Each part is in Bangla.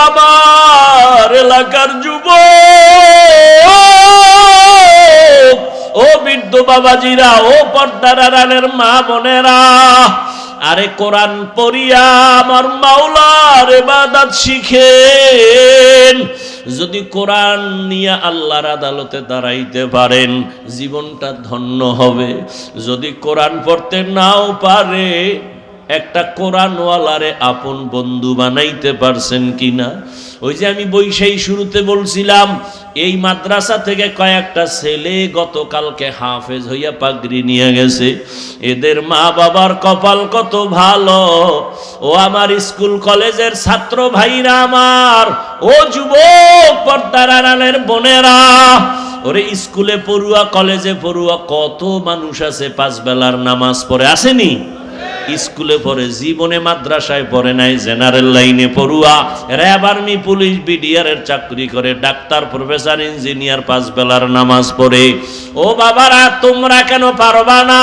আমার এলাকার যুবক, ও বৃদ্ধ বাবাজিরা, ও পর্দার আড়ালের মা বোনেরা, আরে কোরআন পড়িয়া আমার মাওলার ইবাদত শিখেন। যদি কোরআন নিয়ে আল্লাহর আদালতে দাঁড়াইতে পারেন, জীবনটা ধন্য হবে। যদি কোরআন পড়তে নাও পারে, একটা কোরআনওয়ালারে আপন বন্ধু বানাইতে পারছেন কিনা? ওই যে আমি বৈশাখী শুরুতে বলছিলাম, এই মাদ্রাসা থেকে কয়েকটা ছেলে গতকালকে হাফেজ হইয়া পাগড়ি নিয়ে গেছে। এদের মা বাবার কপাল কত ভালো। ও আমার স্কুল কলেজের ছাত্র ভাইরা আমার, ও যুবক পর্দার আড়ালের বোনেরা, ওরে স্কুলে পড়ুয়া, কলেজে পড়ুয়া কত মানুষ আছে পাঁচ বেলার নামাজ পড়ে, আসেনি? স্কুলে পড়ে, জীবনে মাদ্রাসায় পড়ে নাই, জেনারেল লাইনে পড়ুয়া, র্যাব, আর্মি, পুলিশ, বিডিআর এর চাকরি করে, ডাক্তার, প্রফেসর, ইঞ্জিনিয়ার, পাঁচ বেলার নামাজ পড়ে। ও বাবারা, তোমরা কেন পারবা না?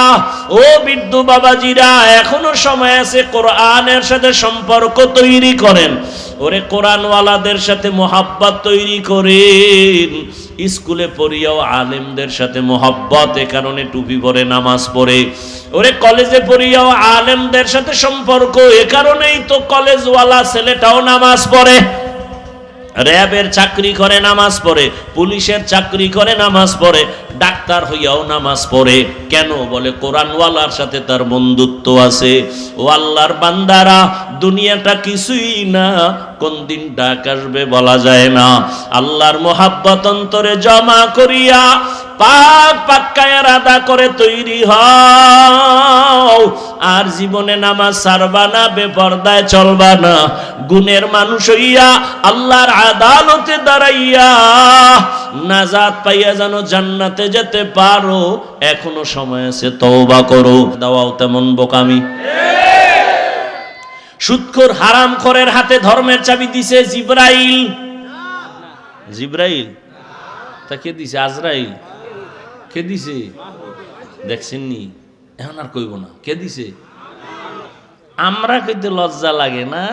ও বৃদ্ধ বাবাজিরা, এখনো সময় আছে, কোরআনের সাথে সম্পর্ক তৈরি করেন। ওরে কোরআনওয়ালাদের সাথে মোহাব্বত তৈরি করেন। স্কুলে পড়িয়াও আলেমদের সাথে মোহাব্বত, এ কারণে টুপি পরে নামাজ পড়ে। ওরে কলেজে পড়িয়াও আলেমদের সাথে সম্পর্ক, এ কারণেই তো কলেজওয়ালা ছেলেটাও নামাজ পড়ে। র্যাবের চাকরি করে নামাজ পড়ে, পুলিশের চাকরি করে নামাজ পড়ে, ডাক্তার হইয়াও নামাজ পড়ে। কেন? বলে কোরআনওয়ালার সাথে তার বন্ধুত্ব আছে। ও আল্লাহর বান্দারা, দুনিয়াটা কিছুই না, কোন দিন ডাক আসবে বলা যায় না। আল্লাহর মোহাব্বত অন্তরে জমা করিয়া পাক পাক্কায়ার আদা করে তৈরি হও। আর জীবনে নামাজ ছাড়বা না, বেপরদায় চলবা না। গুণের মানুষ হইয়া আল্লাহর আদালতে দাঁড়াইয়া নাজাত পাইয়া যেন জান্নাতে যেতে পারো, এখনো সময় আছে, তওবা করো। দাওয়াও তেমন বোকামি। সুদখোর হারামখোরের হাতে ধর্মের চাবি দিছে জিবরাইল। জিবরাইল তা কে দিছে? আজরাইল। কে দিছে? দেখছেন নি? এখন আর কইব না কে দিছে। আমরা কইতে লজ্জা লাগে না?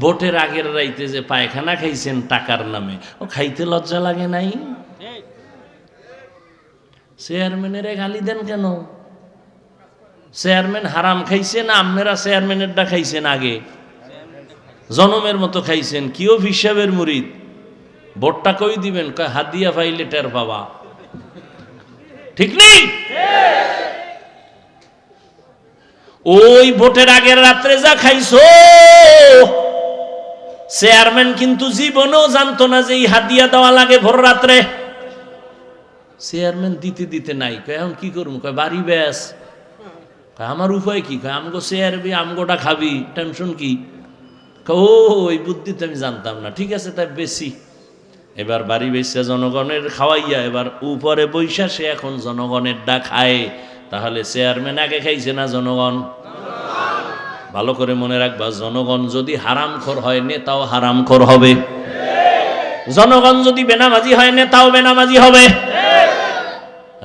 ভোটের আগের রাইতে যে পায়খানা খাইছেন টাকার নামে, ও খাইতে লজ্জা লাগে নাই? চেয়ারম্যানের গালি দেন কেন? চেয়ারম্যান হারাম খাইছেন, আপনারা চেয়ারম্যানেরটা খাইছেন আগে, জনমের মতো খাইছেন। কি অফিস সাহেবের মুরিদ, ভোটটা কই দিবেন? কয় হাদিয়া পাইলে টের পাবা। ঠিক নেই? ওই ভোটের আগের রাত্রে যা খাইছো, চেয়ারম্যান কিন্তু জীবনেও জানতো না যে এই হাদিয়া দেওয়া লাগে ভোর রাত্রে। চেয়ারম্যান দিতে দিতে নাই, কয় এখন কি করবো? কয় বাড়ি ব্যাস। আমার উপায় কি? কয় আমগো চেয়ারবি, আমগোটা খাবি, টেনশন কি? ও ওই বুদ্ধি তো আমি জানতাম না। ঠিক আছে, তাই বেশি। এবার বাড়ি বেশা জনগণের খাওয়াইয়া এবার উপরে বৈশা সে এখন জনগণের ডা খায়। তাহলে চেয়ারম্যান আগে খাইছে না জনগণ? ভালো করে মনে রাখবা, জনগণ যদি হারামখোর হয়, নেতাও হারামখোর হবে। জনগণ যদি বেনামাজি হয়, নেতাও বেনামাজি হবে।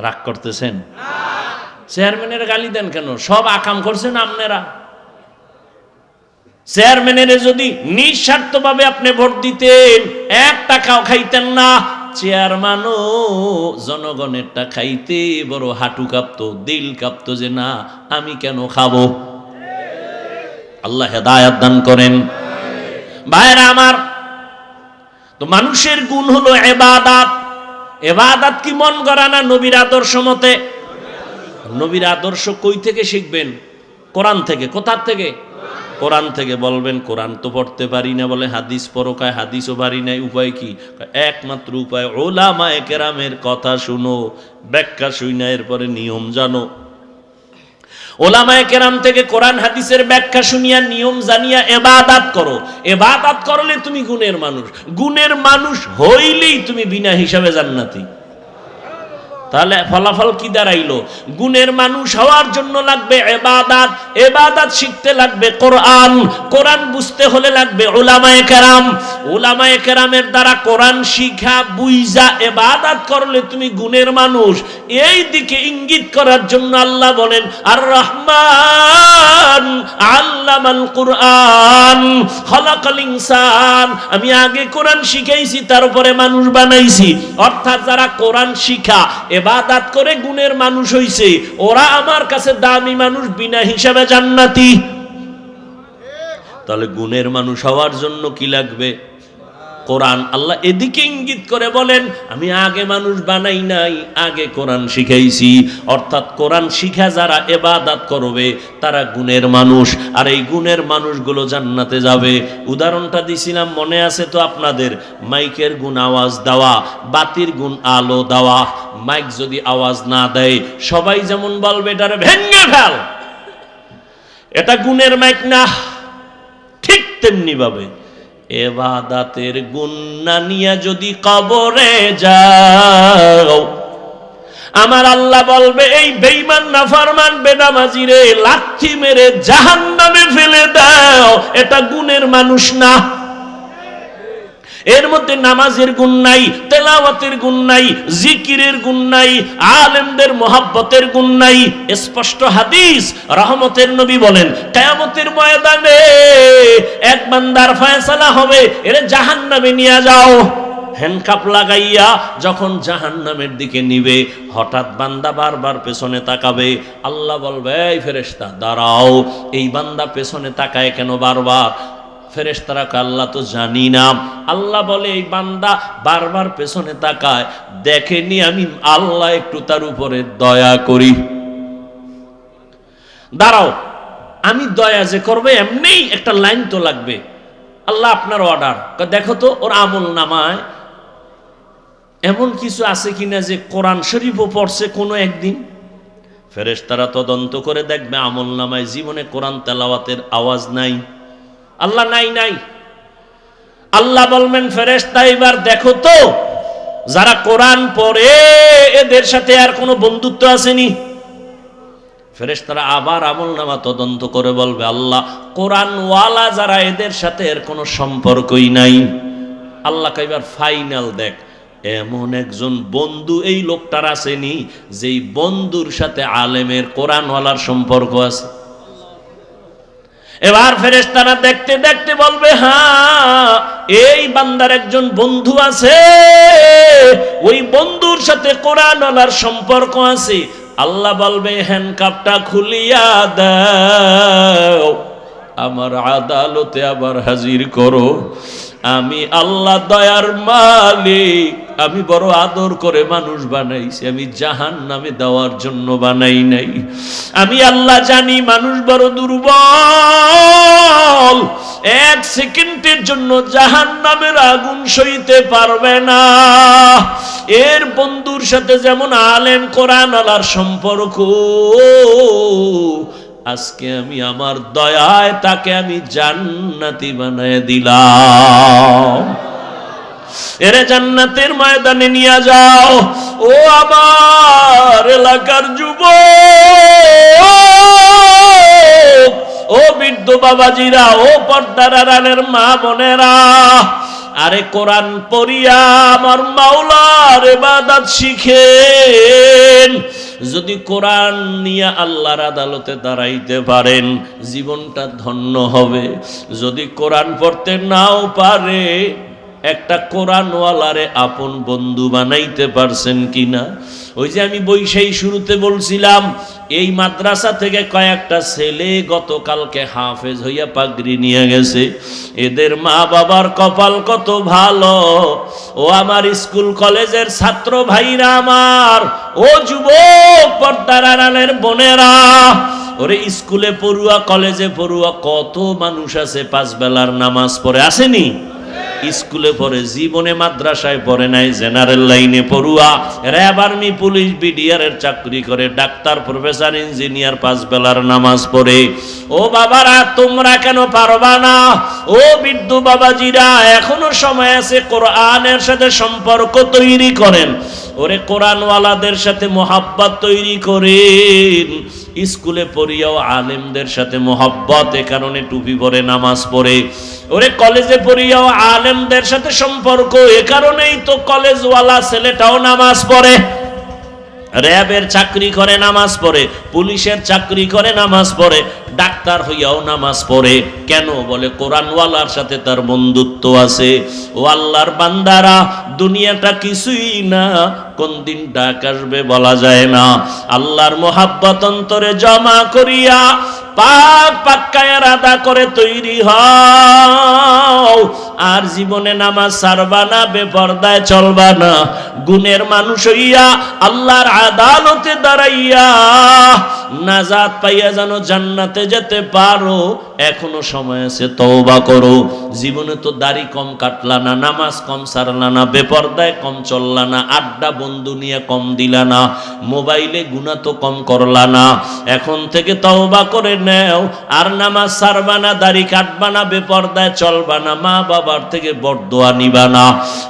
রাগ করতেছেন? চেয়ারম্যানের গালি দেন কেন? সব আকাম করছেন আপনারা। চেয়ারম্যানের যদি নিঃস্বার্থভাবে আপনি ভোট দিতেন, এক টাকাও খাইতেন না। চেয়ারম্যানও জনগণেরটা খাইতে বড় হাঁটু কাঁপতো, দিল কাঁপতো, যে না আমি কেন খাবো। আল্লাহ হেদায়েত দান করেন। ভাইরা আমার, তো মানুষের গুণ হলো ইবাদত। ইবাদত কি মন গড়া না নবীর আদর্শ মতে? নবীর আদর্শ কই থেকে শিখবেন? কোরআন থেকে। কোথা থেকে? কোরআন থেকে। বলবেন কোরআন তো পড়তে পারি না, বলে হাদিস পড়ো। কয় হাদিসও পারি নাই, উপায় কি? একমাত্র উপায় উলামায়ে কেরামের কথা শুনো, ব্যাখ্যা শুইনা এরপরে নিয়ম জানো। উলামায়ে কেরাম থেকে কোরআন হাদিসের ব্যাখ্যা শুনিয়া নিয়ম জানিয়া ইবাদত করো। ইবাদত করলে তুমি গুণের মানুষ। গুণের মানুষ হইলেই তুমি বিনা হিসাবে জান্নাতি। তাহলে ফলাফল কি দাঁড়াইলো? গুণের মানুষ হওয়ার জন্য লাগবে ইবাদত, ইবাদত শিখতে লাগবে কোরআন, কোরআন বুঝতে হলে লাগবে উলামায়ে কেরাম। উলামায়ে কেরামের দ্বারা কোরআন শিখা বুইজা ইবাদত করলে তুমি গুণের মানুষ, এই দিকে ইঙ্গিত করার জন্য আল্লাহ বলেন আর রহমান আল্লামাল কুরআন খলাকাল ইনসান, আমি আগে কোরআন শিখাইছি তারপরে মানুষ বানাইছি। অর্থাৎ যারা কোরআন শিখা ইবাদত করে গুণের মানুষ হইছে, ওরা আমার কাছে দামি মানুষ, বিনা হিসাবে জান্নাতি। তাহলে গুণের মানুষ হওয়ার জন্য কি লাগবে? কোরআন। আল্লাহ এদিকে ইঙ্গিত করে বলেন আমি আগে মানুষ বানাই নাই, আগে কোরআন শিখাইছি। অর্থাৎ কোরআন শিখা যারা ইবাদত করবে তারা গুণের মানুষ, আর এই গুণের মানুষগুলো জান্নাতে যাবে। উদাহরণটা দিছিলাম মনে আছে তো আপনাদের? মাইকের গুণ আওয়াজ দেওয়া, বাতির গুণ আলো দেওয়া। মাইক যদি আওয়াজ না দেয় সবাই যেমন বলবে এটারে ভেঙে ফেল, এটা গুণের মাইক না। ঠিক তেমনি ভাবে ইবাদতের গুণ না নিয়া যদি কবরে যাও, আমার আল্লাহ বলবে এই বেঈমান নাফরমান বেনামাজি রে, লাথি মেরে জাহান্নামে ফেলে দাও, এটা গুণের মানুষ না। এর মধ্যে নামাজের গুণ নাই, তেলাওয়াতের গুণ নাই, জিকিরের গুণ নাই, আলেমদের মহব্বতের গুণ নাই। স্পষ্ট হাদিস, রহমতের নবী বলেন কিয়ামতের ময়দানে এক বান্দার ফয়সালা হবে, এর জাহান্নামে নিয়ে যাও। হ্যান্ডকাপ লাগাইয়া যখন জাহান্নামের দিকে নিবে, হঠাৎ বান্দা বারবার পেছনে তাকাবে। আল্লাহ বলবে এই ফেরেশতা দাঁড়াও, এই বান্দা পেছনে তাকায় কেন বারবার? ফেরেশতারা কয় আল্লাহ তো জানি না। আল্লাহ বলে এই বান্দা বারবার পেছনে তাকায়, দেখেনি আমি আল্লাহ একটু তার উপরে দয়া করি। দাঁড়াও, আমি দয়া যে করবে এমনি একটা লাইন তো লাগবে। আল্লাহ আপনার অর্ডার, দেখো তো ওর আমল নামায় এমন কিছু আছে কিনা যে কোরআন শরীফও পড়ছে কোনো একদিন। ফেরেশতারা তদন্ত করে দেখবে আমল নামায় জীবনে কোরআন তেলাওয়াতের আওয়াজ নাই। আল্লাহ নাই নাই। আল্লাহ বলবেন ফেরেশতা এবার দেখো তো যারা কোরআন পড়ে এদের সাথে আর কোনো বন্ধুত্ব আসেনি। ফেরেশতারা আবার আমলনামা তদন্ত করে বলবে আল্লাহ কোরআনওয়ালা যারা এদের সাথে এর কোনো সম্পর্কই নাই। আল্লাহ এবার ফাইনাল দেখ এমন একজন বন্ধু এই লোকটার আসেনি যেই বন্ধুর সাথে আলেমের কোরআনওয়ালার সম্পর্ক আছে। এবার ফেরেশতারা দেখতে দেখতে বলবে হ্যাঁ এই বান্দার একজন বন্ধু আছে, ওই বন্ধুর সাথে কোরআনওয়ালার সম্পর্ক আছে। আল্লাহ বলবে হ্যান্ডকাপটা খুলিয়া দাও, আমার আদালতে আবার হাজির করো। আমি আল্লাহ দয়ার মালিক, আমি বড় আদর করে মানুষ বানাইছি, আমি জাহান্নামে দেওয়ার জন্য বানাই নাই। আমি আল্লাহ জানি মানুষ বড় দুর্বল, এক সেকেন্ডের জন্য জাহান্নামের আগুন সইতে পারবে না। এর বন্ধুর সাথে যেমন আলেম কোরআনওয়ালার সম্পর্ক, আজকে আমি আমার দয়ায় তাকে আমি জান্নাতি বানায় দিলাম। এরে জান্নাতের ময়দানে নিয়ে যাও। ও আমার এলাকার যুবক, ও বৃদ্ধ বাবাজিরা, ও পর্দার আড়ালের মা বোনেরা, আরে কোরআন পড়িয়া আমার মাওলার ইবাদত শিখেন। যদি কোরআন নিয়ে আল্লাহর আদালতে দাঁড়াইতে পারেন জীবনটা ধন্য হবে। যদি কোরআন পড়তে নাও পারে একটা কোরআনওয়ালারে আপন বন্ধু বানাইতে পারছেন কিনা? ওই যে আমি বৈশাখী শুরুতে বলছিলাম এই মাদ্রাসা থেকে কয়েকটা ছেলে গতকালকে হাফেজ হইয়া পাগড়ি নিয়ে গেছে। এদের মা বাবার কপাল কত ভালো। ও আমার স্কুল কলেজের ছাত্র ভাইরা আমার, ও যুবক পর্দার আড়ালের বোনেরা, ওরে স্কুলে পড়ুয়া কলেজে পড়ুয়া কত মানুষ আছে পাঁচ বেলার নামাজ পড়ে আসেনি? স্কুলে পড়ে, জীবনে মাদ্রাসায় পড়ে নাই, জেনারেল লাইনে পড়ুয়া, র্যাব আর্মি পুলিশ বিডিআরের চাকরি করে, ডাক্তার প্রফেসর ইঞ্জিনিয়ার পাঁচ বেলার নামাজ পড়ে। ও বাবারা তোমরা কেন পারবা না? ও বৃদ্ধ বাবাজিরা এখনো সময় আছে, কোরআনের সাথে সম্পর্ক তৈরি করেন। ওরে কোরআনওয়ালাদের সাথে মোহাব্বত তৈরি করেন, স্কুলে পড়িয়াও আলেমদের সাথে মোহাব্বত, এ কারণে টুপি পরে নামাজ পড়ে। ওরে কলেজে পড়িয়াও আলেমদের সাথে সম্পর্ক, এ কারণেই তো কলেজওয়ালা ছেলেটাও নামাজ পড়ে। র্যাবের চাকরি করে নামাজ পড়ে, পুলিশের চাকরি করে নামাজ পড়ে, ডাক্তার হইয়াও নামাজ পড়ে। কেন? বলে কোরআনওয়ালার সাথে তার বন্ধুত্ব আছে। ও আল্লাহর বান্দারা, দুনিয়াটা কিছুই না, কোন দিন ডাক আসবে বলা যায় না। আল্লাহর মোহাব্বত অন্তরে জমা করিয়া পাক পাক্কায়ার আদা করে তৈরি হও। আর জীবনে নামাজ ছাড়বা না, বেপরদায় চলবা না। গুণের মানুষ হইয়া আল্লাহর আদালতে দাঁড়াইয়া নাজাত পাইয়া যেন জান্নাতে যেতে পারো, এখনো সময় আছে, তওবা করো। জীবনে তো দাড়ি কম কাটলা না, নামাজ কম ছাড়লা না, বেপরদায় কম চললা না, আড্ডা বন্ধু নিয়ে কম দিলা না, মোবাইলে গুনাহ তো কম করলা না। এখন থেকে তওবা করে নেও, আর নামাজ ছাড়বা না, দাড়ি কাটবা না, বেপরদায় চলবা না, মা বাবার থেকে বরদোয়া নিবা না,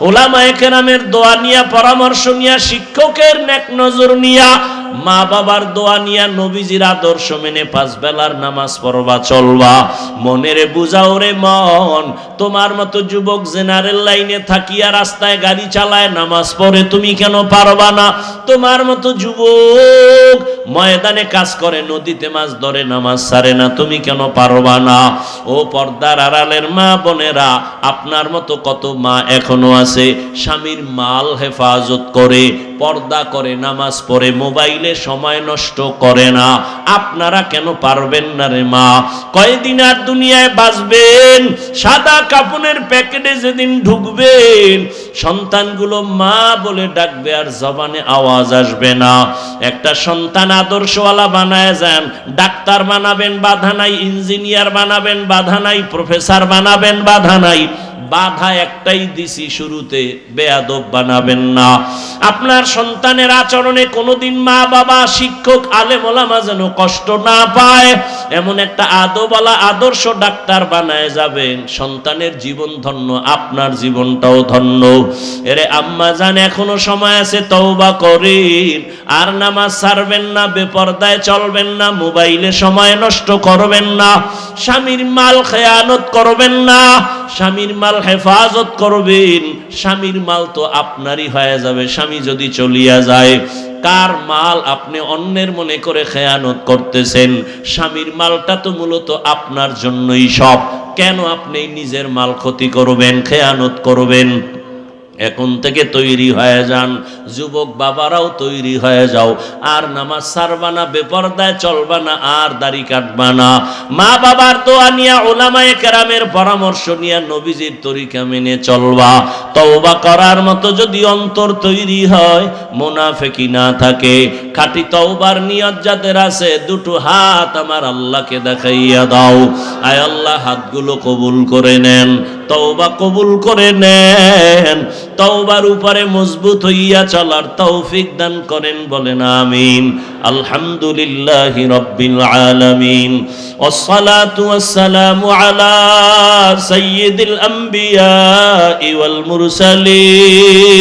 ওলামায়ে কেরামের দোয়া নিয়া, পরামর্শ নিয়া, শিক্ষকের নেক নজর নিয়া, মা বাবার দোয়া নিয়া, নবীজির আদর্শ মেনে 5 বেলার নামাজ পড়বা, চলবা। মনেরে বুঝাও রে মন, তোমার মতো যুবক জেনারেল লাইনে থাকিয়া রাস্তায় গাড়ি চালায় নামাজ পড়ে, তুমি কেন পারবা না? তোমার মতো যুবক ময়দানে কাজ করে, নদীতে মাছ ধরে, নামাজ ছাড়ে না, তুমি কেন পারবা না? ও পর্দার আড়ালের মা বোনেরা, আপনার মতো কত মা এখনো আছে, স্বামীর মাল হেফাজত করে, পর্দা করে, নামাজ পড়ে, মোবাইলে সময় নষ্ট করে না। আপনারা কেন পারবেন না রে মা? কয়দিন আর দুনিয়ায় বাঁচবেন? সাদা কাপড়ের প্যাকেটে যেদিন ঢুকবেন, সন্তানগুলো মা বলে ডাকবে, আর জবানে আওয়াজ আসবে না। একটা সন্তান আদর্শওয়ালা বানায় যান, ডাক্তার বানাবেন বাধা নাই, ইঞ্জিনিয়ার বানাবেন বাধা নাই, প্রফেসর বানাবেন বাধা নাই, বাধা একটাই দিছি শুরুতে, বেয়াদব বানাবেন না। আপনার সন্তানের আচরণে কোনোদিন মা বাবা, শিক্ষক, আলেম ওলামা যেন কষ্ট না পায়, এমন একটা আদবওয়ালা আদর্শ ডাক্তার বানায় যাবেন, সন্তানের জীবন ধন্য, আপনার জীবনটাও ধন্য। এরে আম্মা জান, এখনো সময় আছে, তওবা করেন। আর নামাজ ছাড়বেন না, বেপরদায় চলবেন না, মোবাইলে সময় নষ্ট করবেন না, স্বামীর মাল খেয়ানত করবেন না, স্বামীর মাল হেফাজত করবেন। স্বামীর মাল তো আপনারই হয়ে যাবে স্বামী যদি চলিয়া যায়। কার মাল আপনি অন্যের মনে করে খেয়ানত করতেছেন? স্বামীর মালটা তো মূলত আপনার জন্যই সব, কেন আপনি নিজের মাল ক্ষতি করবেন, খেয়ানত করবেন? এখন থেকে তৈরি হয়ে যান, যুবক বাবারাও তৈরি হয়ে যাও। আর নামাজ ছাড়বা না, বেপরদায় চলবা না, আর দাড়ি কাটবা না। মা বাবার দোয়া নিয়া, উলামায়ে কেরামের পরামর্শ নিয়া, নবীজির তরিকা মেনে চলবা। তওবা করার মতো যদি অন্তর তৈরি হয়, মুনাফিকি না থাকে, খাঁটি তওবার নিয়ত যাদের আছে, দুটো হাত আমার আল্লাহকে দেখাইয়া দাও। আয় আল্লাহ, হাতগুলো কবুল করে নেন, তওবা কবুল করে নেন, তওবার উপরে মজবুত হইয়া চলার তৌফিক দান করেন, বলেন আমিন। আলহামদুলিল্লাহি রাব্বিল আলামিন, ওয়াসসালাতু ওয়াসসালামু আলা সাইয়্যিদিল আম্বিয়া ওয়াল মুরসালিন।